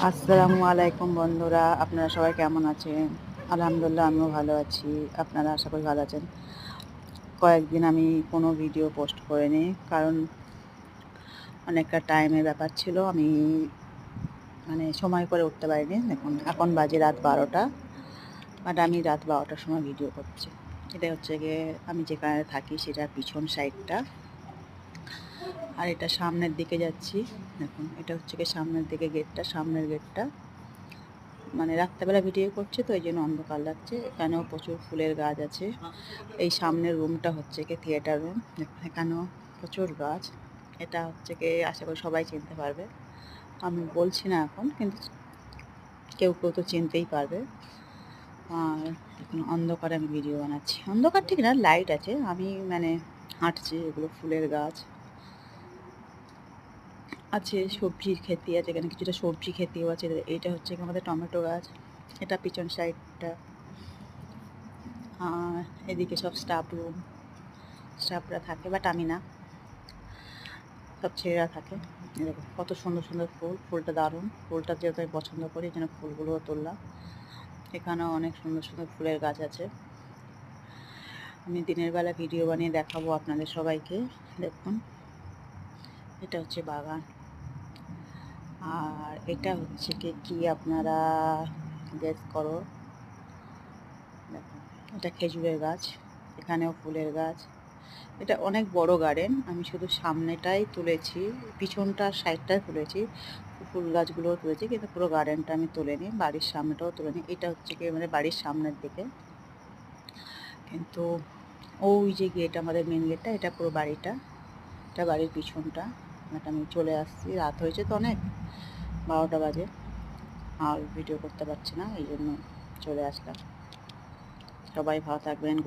আসসালামু আলাইকুম বন্ধুরা, আপনারা সবাই কেমন আছেন? আলহামদুলিল্লাহ আমিও ভালো আছি। আপনারা আশা করি ভালো আছেন। কয়েকদিন আমি কোনো ভিডিও পোস্ট করিনি, কারণ অনেকটা টাইমের ব্যাপার ছিল। আমি সময় করে উঠতে পারিনি। দেখুন এখন বাজে রাত 12টা, বাট আমি রাত 12টার সময় ভিডিও করছি। এটা হচ্ছে গিয়ে আমি যেখানে থাকি সেটার পিছন সাইডটা, আর এটা সামনের দিকে যাচ্ছি। দেখুন এটা হচ্ছে গিয়ে সামনের দিকে গেটটা, সামনের গেটটা। রাত্রেবেলা ভিডিও করছে তো এই জন্য অন্ধকার লাগছে। এখানেও প্রচুর ফুলের গাছ আছে। এই সামনের রুমটা হচ্ছে কি থিয়েটার রুম। এখানেও প্রচুর গাছ। এটা হচ্ছে কি আশা করি সবাই চিনতে পারবে। আমি বলছি না এখন, কিন্তু কেউ কেউ তো চিনতেই পারবে। আর দেখুন অন্ধকারে আমি ভিডিও বানাচ্ছি। অন্ধকার ঠিক না, লাইট আছে। আমি হাঁটছি, এগুলো ফুলের গাছ আছে, সবজির ক্ষেতি আছে, এখানে কিছুটা সবজি ক্ষেতিও আছে। এইটা হচ্ছে আমাদের টমেটো গাছ। এটা পিছন সাইডটা। আর এদিকে সব স্টাফ রুম, স্টাফরা থাকে, বাট আমি না, সব ছেলেরা থাকে। এরকম কত সুন্দর সুন্দর ফুল, ফুলটা দারুণ। ফুলটা যেহেতু আমি পছন্দ করি এই জন্য ফুলগুলোও তুললাম। এখানেও অনেক সুন্দর সুন্দর ফুলের গাছ আছে। আমি দিনের বেলা ভিডিও বানিয়ে দেখাবো আপনাদের সবাইকে। দেখুন এটা হচ্ছে বাগান। আর এটা হচ্ছে কি আপনারা গেস করো। দেখুন এটা খেজুরের গাছ, এখানেও ফুলের গাছ। এটা অনেক বড় গার্ডেন। আমি শুধু সামনেটাই তুলেছি, পিছনটা সাইডটাই তুলেছি, ফুল গাছগুলোও তুলেছি, কিন্তু পুরো গার্ডেনটা আমি তুলিনি, বাড়ির সামনেটাও তুলিনি। এটা হচ্ছে কি বাড়ির সামনের দিকে, কিন্তু ওই যে গেট, আমাদের মেন গেটটা, এটা পুরো বাড়িটা, এটা বাড়ির পিছনটা। আমি চলে আসছি, রাত হয়েছে তো অনেক, 12টা বাজে। আর ভিডিও করতে পারছি না, এই জন্য চলে আসলাম। সবাই ভালো থাকবেন।